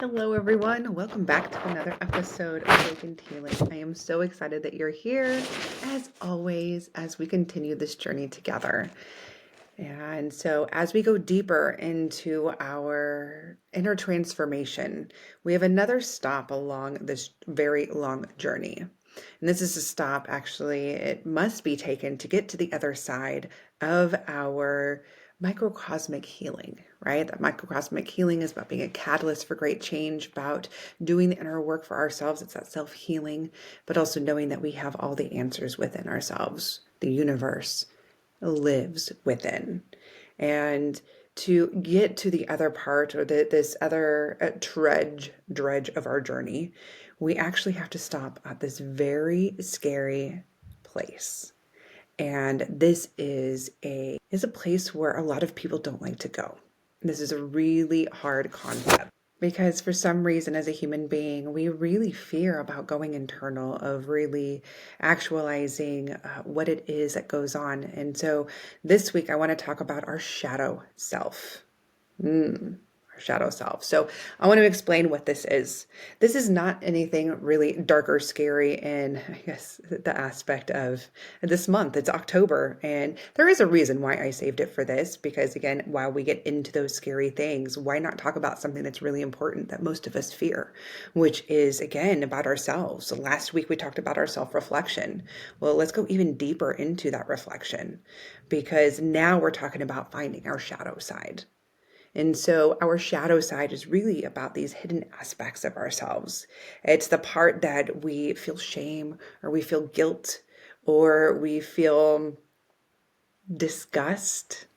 Hello, everyone. Welcome back to another episode of Awakened Healing. I am so excited that you're here, as always, as we continue this journey together. And so, as we go deeper into our inner transformation, we have another stop along this very long journey. And this is a stop, actually, it must be taken to get to the other side of our microcosmic healing, right? That microcosmic healing is about being a catalyst for great change, about doing the inner work for ourselves. It's that self-healing, but also knowing that we have all the answers within ourselves. The universe lives within. And to get to the other part or this other dredge of our journey, we actually have to stop at this very scary place. And this is a place where a lot of people don't like to go. This is a really hard concept because for some reason as a human being, we really fear about going internal, of really actualizing what it is that goes on. And so this week I want to talk about our shadow self. Our shadow self. So I want to explain what this is. This is not anything really dark or scary in, I guess, the aspect of this month. It's October, and there is a reason why I saved it for this, because again, while we get into those scary things, why not talk about something that's really important that most of us fear, which is, again, about ourselves. So last week we talked about our self-reflection. Well, let's go even deeper into that reflection, because now we're talking about finding our shadow side. And so our shadow side is really about these hidden aspects of ourselves. It's the part that we feel shame, or we feel guilt, or we feel disgust.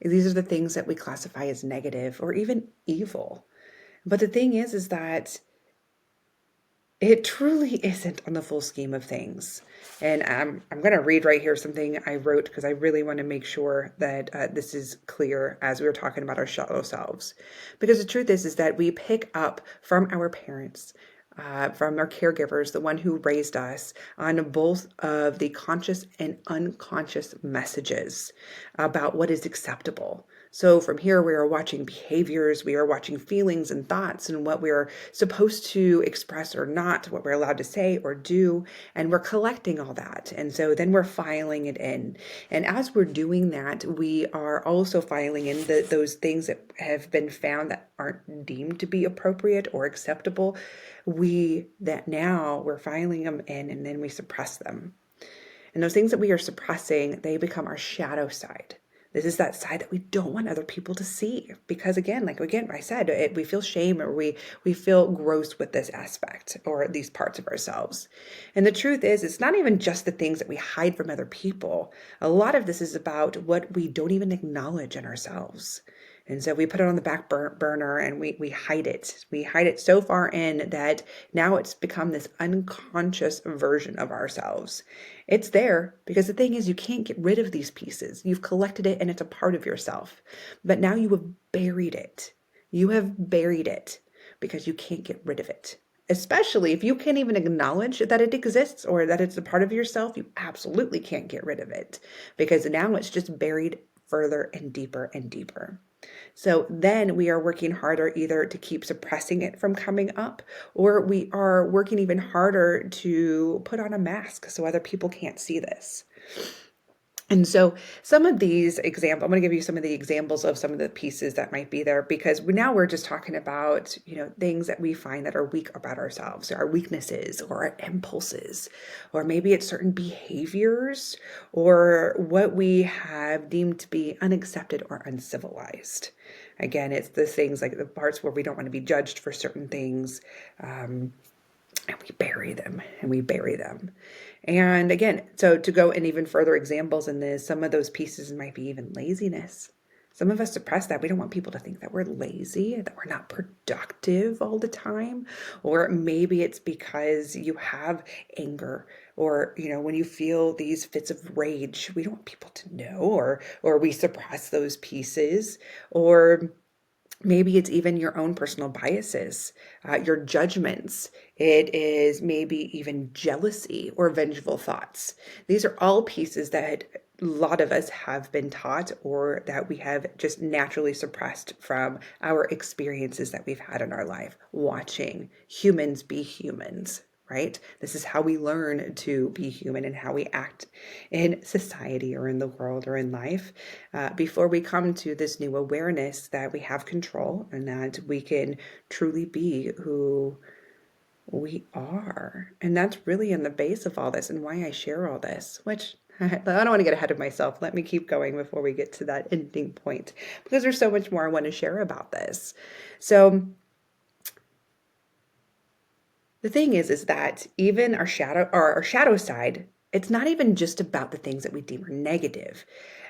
These are the things that we classify as negative or even evil. But the thing is that it truly isn't on the full scheme of things. And I'm going to read right here something I wrote, because I really want to make sure that this is clear as we were talking about our shadow selves. Because the truth is that we pick up from our parents, from our caregivers, the one who raised us, on both of the conscious and unconscious messages about what is acceptable. So from here, we are watching behaviors, we are watching feelings and thoughts, and what we're supposed to express or not, what we're allowed to say or do, and we're collecting all that. And so then we're filing it in. And as we're doing that, we are also filing in those things that have been found that aren't deemed to be appropriate or acceptable. We're filing them in, and then we suppress them. And those things that we are suppressing, they become our shadow side. This is that side that we don't want other people to see, because again, I said, we feel shame, or we feel gross with this aspect or these parts of ourselves. And the truth is, it's not even just the things that we hide from other people. A lot of this is about what we don't even acknowledge in ourselves. And so we put it on the back burner, and we hide it. We hide it so far in that now it's become this unconscious version of ourselves. It's there because the thing is, you can't get rid of these pieces. You've collected it and it's a part of yourself. But now you have buried it. You have buried it because you can't get rid of it. Especially if you can't even acknowledge that it exists or that it's a part of yourself, you absolutely can't get rid of it, because now it's just buried further and deeper and deeper. So then we are working harder either to keep suppressing it from coming up, or we are working even harder to put on a mask so other people can't see this. And so some of these examples, I'm going to give you some of the examples of some of the pieces that might be there, because we're just talking about, things that we find that are weak about ourselves, our weaknesses or our impulses, or maybe it's certain behaviors or what we have deemed to be unaccepted or uncivilized. Again, it's the things like the parts where we don't want to be judged for certain things. And we bury them and we bury them. And again, so to go in even further examples in this, some of those pieces might be even laziness. Some of us suppress that. We don't want people to think that we're lazy, that we're not productive all the time. Or maybe it's because you have anger, or, when you feel these fits of rage, we don't want people to know, or we suppress those pieces. Or maybe it's even your own personal biases, your judgments. It is maybe even jealousy or vengeful thoughts. These are all pieces that lot of us have been taught or that we have just naturally suppressed from our experiences that we've had in our life, watching humans be humans, right? This is how we learn to be human and how we act in society or in the world or in life, before we come to this new awareness that we have control and that we can truly be who we are. And that's really in the base of all this and why I share all this, which I don't want to get ahead of myself. Let me keep going before we get to that ending point, because there's so much more I want to share about this. So the thing is that even our shadow side, it's not even just about the things that we deem are negative.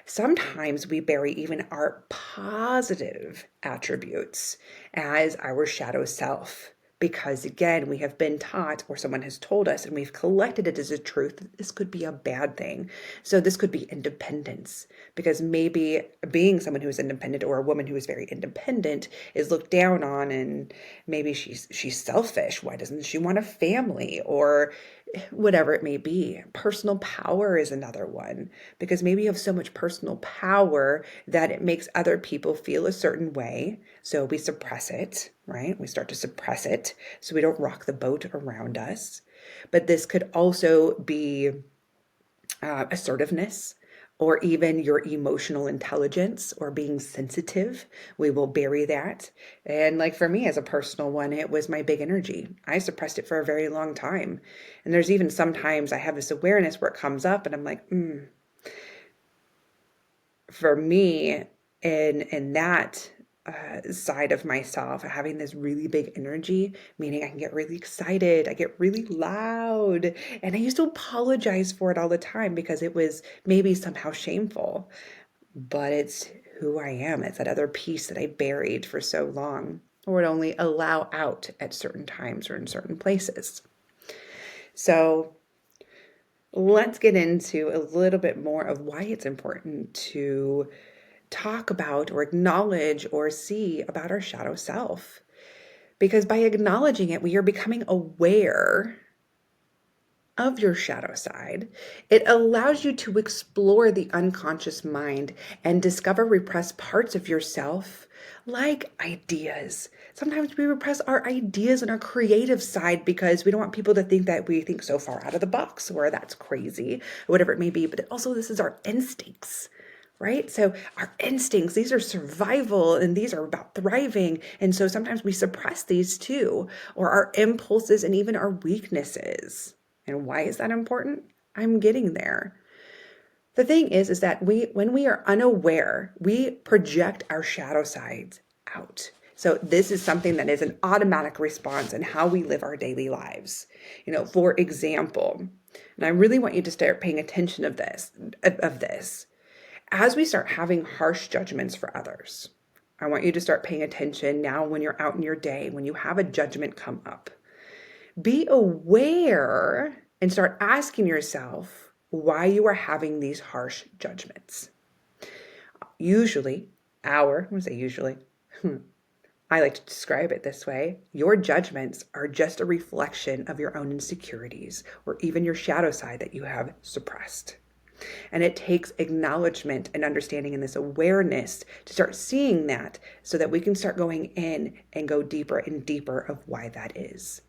Sometimes we bury even our positive attributes as our shadow self. Because again, we have been taught, or someone has told us, and we've collected it as a truth, that this could be a bad thing. So this could be independence, because maybe being someone who is independent or a woman who is very independent is looked down on, and maybe she's selfish. Why doesn't she want a family? Or whatever it may be. Personal power is another one, because maybe you have so much personal power that it makes other people feel a certain way. So we suppress it, right? We start to suppress it so we don't rock the boat around us. But this could also be assertiveness, or even your emotional intelligence or being sensitive. We will bury that. And like for me as a personal one, it was my big energy. I suppressed it for a very long time. And there's even sometimes I have this awareness where it comes up and I'm like, for me, in that side of myself, having this really big energy, meaning I can get really excited, I get really loud, and I used to apologize for it all the time because it was maybe somehow shameful, but it's who I am. It's that other piece that I buried for so long, or would only allow out at certain times or in certain places. So let's get into a little bit more of why it's important to talk about or acknowledge or see about our shadow self. Because by acknowledging it, we are becoming aware of your shadow side. It allows you to explore the unconscious mind and discover repressed parts of yourself, like ideas. Sometimes we repress our ideas and our creative side because we don't want people to think that we think so far out of the box or that's crazy, or whatever it may be. But also, this is our instincts. Right? So our instincts, these are survival and these are about thriving. And so sometimes we suppress these too, or our impulses and even our weaknesses. And why is that important? I'm getting there. The thing is that when we are unaware, we project our shadow sides out. So this is something that is an automatic response in how we live our daily lives. For example, and I really want you to start paying attention of this. As we start having harsh judgments for others, I want you to start paying attention now when you're out in your day, when you have a judgment come up. Be aware and start asking yourself why you are having these harsh judgments. Usually, I like to describe it this way. Your judgments are just a reflection of your own insecurities or even your shadow side that you have suppressed. And it takes acknowledgement and understanding and this awareness to start seeing that so that we can start going in and go deeper and deeper of why that is.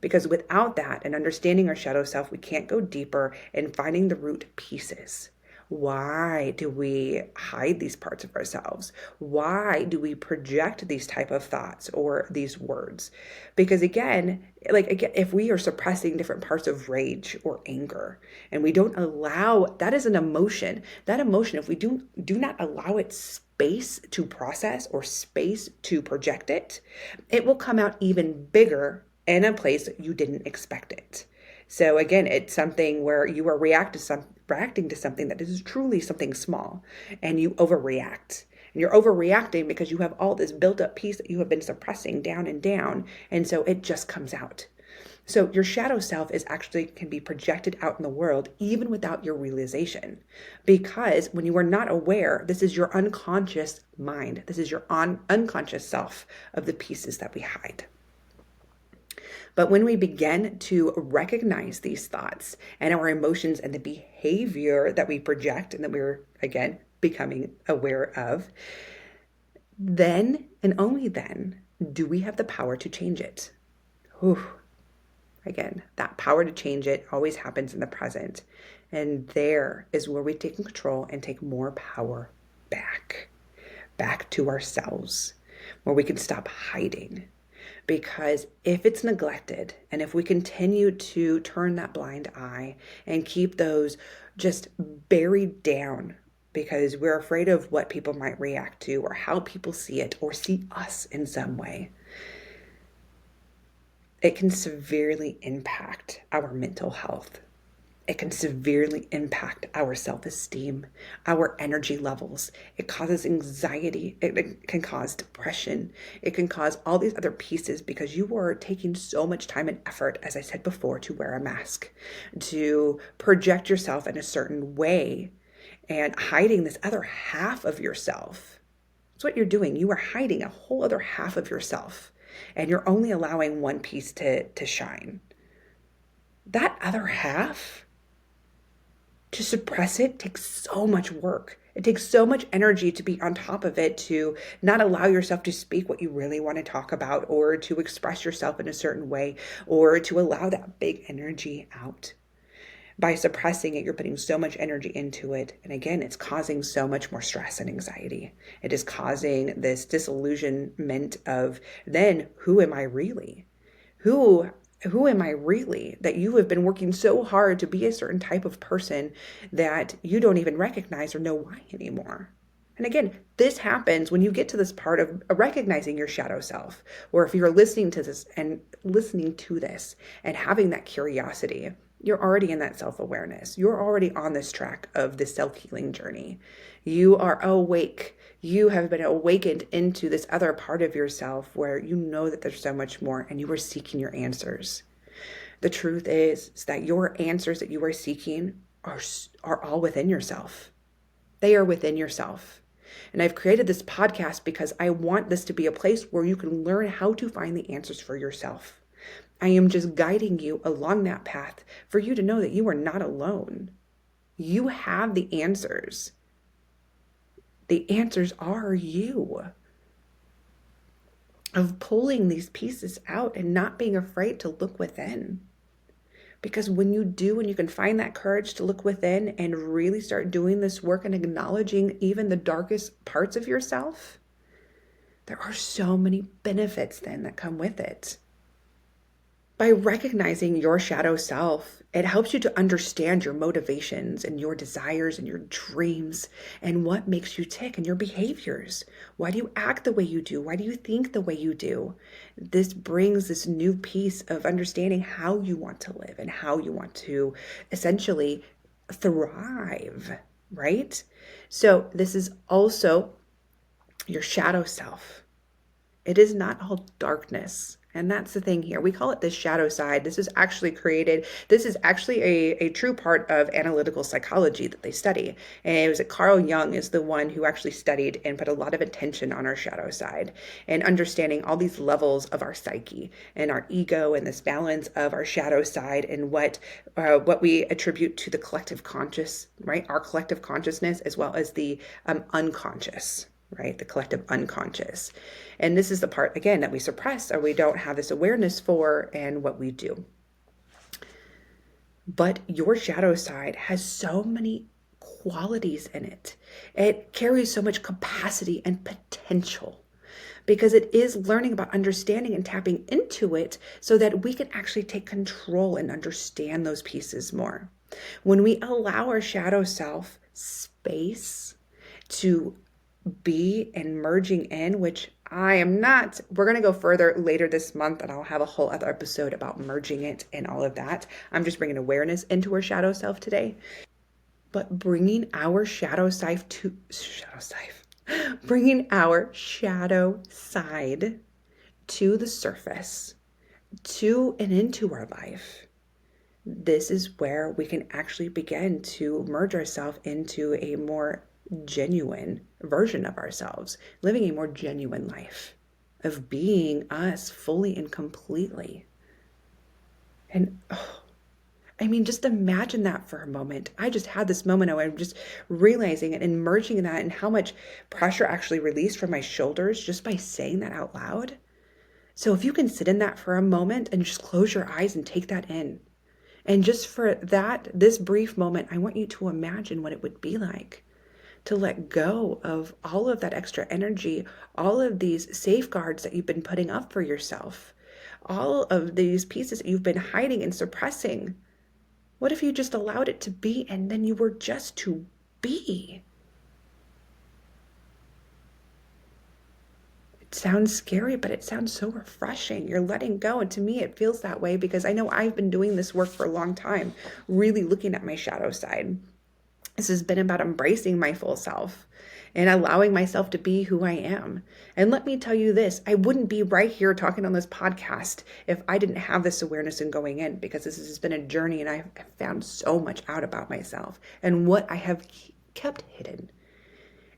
Because without that and understanding our shadow self, we can't go deeper in finding the root pieces. Why do we hide these parts of ourselves? Why do we project these type of thoughts or these words? Because again, if we are suppressing different parts of rage or anger, and we don't allow, that is an emotion. That emotion, if we do not allow it space to process or space to project it, it will come out even bigger in a place you didn't expect it. So again, it's something where you are reacting to something that is truly something small, and you overreact. And you're overreacting because you have all this built up piece that you have been suppressing down and down, and so it just comes out. So your shadow self can be projected out in the world even without your realization, because when you are not aware, this is your unconscious mind. This is your unconscious self of the pieces that we hide. But when we begin to recognize these thoughts and our emotions and the behavior that we project and that we're, again, becoming aware of, then and only then do we have the power to change it. Whew. Again, that power to change it always happens in the present. And there is where we take control and take more power back to ourselves, where we can stop hiding. Because if it's neglected and if we continue to turn that blind eye and keep those just buried down because we're afraid of what people might react to or how people see it or see us in some way, it can severely impact our mental health. It can severely impact our self-esteem, our energy levels. It causes anxiety. It can cause depression. It can cause all these other pieces because you are taking so much time and effort, as I said before, to wear a mask, to project yourself in a certain way and hiding this other half of yourself. That's what you're doing. You are hiding a whole other half of yourself and you're only allowing one piece to shine. That other half, to suppress it takes so much work. It takes so much energy to be on top of it, to not allow yourself to speak what you really want to talk about or to express yourself in a certain way or to allow that big energy out. By suppressing it, you're putting so much energy into it. And again, it's causing so much more stress and anxiety. It is causing this disillusionment of then who am I really? Who am I really? That you have been working so hard to be a certain type of person that you don't even recognize or know why anymore. And again, this happens when you get to this part of recognizing your shadow self, or if you're listening to this and having that curiosity, you're already in that self-awareness. You're already on this track of this self-healing journey. You are awake. You have been awakened into this other part of yourself where you know that there's so much more and you are seeking your answers. The truth is that your answers that you are seeking are all within yourself. They are within yourself. And I've created this podcast because I want this to be a place where you can learn how to find the answers for yourself. I am just guiding you along that path for you to know that you are not alone. You have the answers. The answers are you. Of pulling these pieces out and not being afraid to look within. Because when you do, and you can find that courage to look within and really start doing this work and acknowledging even the darkest parts of yourself, there are so many benefits then that come with it. By recognizing your shadow self, it helps you to understand your motivations and your desires and your dreams and what makes you tick and your behaviors. Why do you act the way you do? Why do you think the way you do? This brings this new piece of understanding how you want to live and how you want to essentially thrive, right? So this is also your shadow self. It is not all darkness. And that's the thing here. We call it the shadow side. This is actually a true part of analytical psychology that they study. And it was Carl Jung is the one who actually studied and put a lot of attention on our shadow side and understanding all these levels of our psyche and our ego and this balance of our shadow side and what we attribute to the collective conscious, right? Our collective consciousness as well as the unconscious. Right? The collective unconscious. And this is the part, again, that we suppress or we don't have this awareness for and what we do. But your shadow side has so many qualities in it. It carries so much capacity and potential because it is learning about understanding and tapping into it so that we can actually take control and understand those pieces more. When we allow our shadow self space to be and merging in, which I am not, we're going to go further later this month and I'll have a whole other episode about merging it and all of that. I'm just bringing awareness into our shadow self today, but bringing our bringing our shadow side to the surface, to and into our life. This is where we can actually begin to merge ourselves into a more genuine version of ourselves, living a more genuine life of being us fully and completely. And I mean, just imagine that for a moment. I just had this moment where I'm just realizing it and merging in that, and how much pressure actually released from my shoulders just by saying that out loud. So if you can sit in that for a moment and just close your eyes and take that in. And just for that, this brief moment, I want you to imagine what it would be like to let go of all of that extra energy, all of these safeguards that you've been putting up for yourself, all of these pieces that you've been hiding and suppressing. What if you just allowed it to be, and then you were just to be? It sounds scary, but it sounds so refreshing. You're letting go. And to me, it feels that way because I know I've been doing this work for a long time, really looking at my shadow side. This has been about embracing my full self and allowing myself to be who I am. And let me tell you this, I wouldn't be right here talking on this podcast if I didn't have this awareness in going in, because this has been a journey and I've found so much out about myself and what I have kept hidden.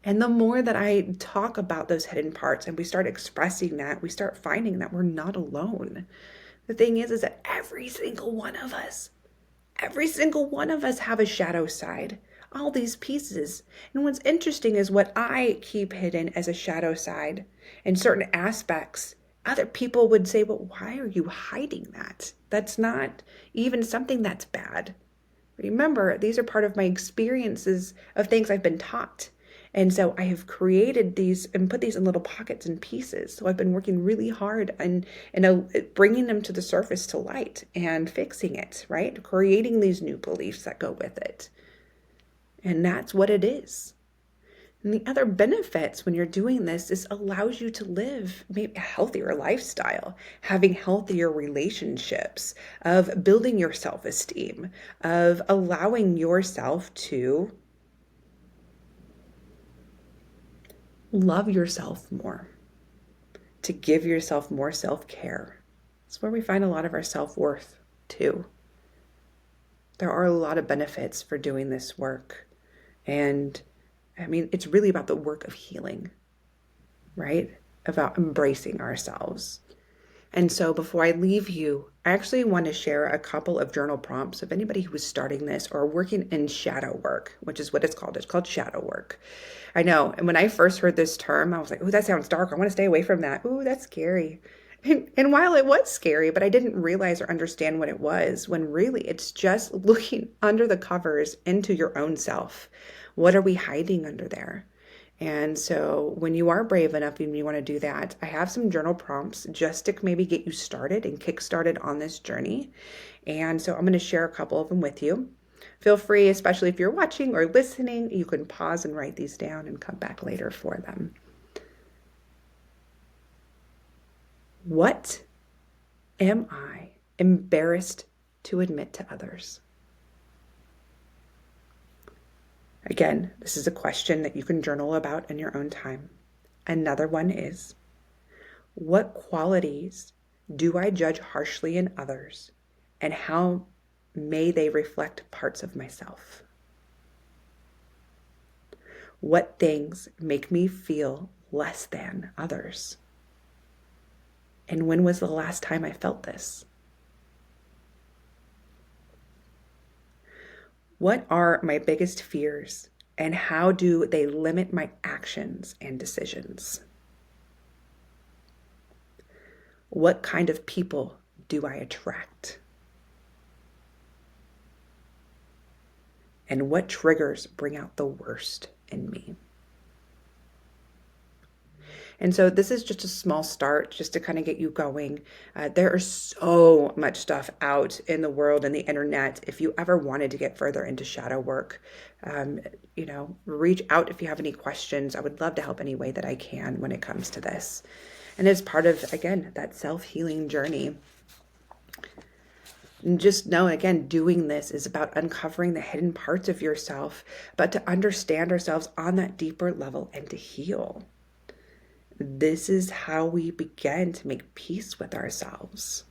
And the more that I talk about those hidden parts and we start expressing that, we start finding that we're not alone. The thing is that every single one of us have a shadow side, all these pieces. And what's interesting is what I keep hidden as a shadow side in certain aspects, other people would say, but why are you hiding that? That's not even something that's bad. Remember, these are part of my experiences of things I've been taught. And so I have created these and put these in little pockets and pieces. So I've been working really hard and bringing them to the surface to light and fixing it, right? Creating these new beliefs that go with it. And that's what it is. And the other benefits when you're doing this is allows you to live maybe a healthier lifestyle, having healthier relationships, of building your self-esteem, of allowing yourself to love yourself more, to give yourself more self-care. That's where we find a lot of our self-worth too. There are a lot of benefits for doing this work. And I mean, it's really about the work of healing, right? About embracing ourselves. And so before I leave you, I actually want to share a couple of journal prompts of anybody who is starting this or working in shadow work, which is what it's called. It's called shadow work. I know. And when I first heard this term, I was like, oh, that sounds dark. I want to stay away from that. Oh, that's scary. And while it was scary, but I didn't realize or understand what it was, when really it's just looking under the covers into your own self. What are we hiding under there? And so when you are brave enough and you want to do that, I have some journal prompts just to maybe get you started and kick started on this journey. And so I'm going to share a couple of them with you. Feel free, especially if you're watching or listening, you can pause and write these down and come back later for them. What am I embarrassed to admit to others? Again, this is a question that you can journal about in your own time. Another one is, what qualities do I judge harshly in others, and how may they reflect parts of myself? What things make me feel less than others? And when was the last time I felt this? What are my biggest fears, and how do they limit my actions and decisions? What kind of people do I attract? And what triggers bring out the worst in me? And so this is just a small start just to kind of get you going. There is so much stuff out in the world and the internet. If you ever wanted to get further into shadow work, reach out if you have any questions. I would love to help any way that I can when it comes to this. And it's part of, again, that self-healing journey. And just know, again, doing this is about uncovering the hidden parts of yourself, but to understand ourselves on that deeper level and to heal. This is how we begin to make peace with ourselves.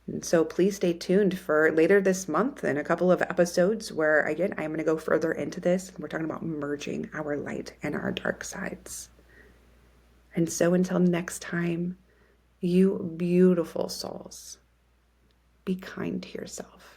And so please stay tuned for later this month and a couple of episodes where, again, I'm going to go further into this. We're talking about merging our light and our dark sides. And so until next time, you beautiful souls, be kind to yourself.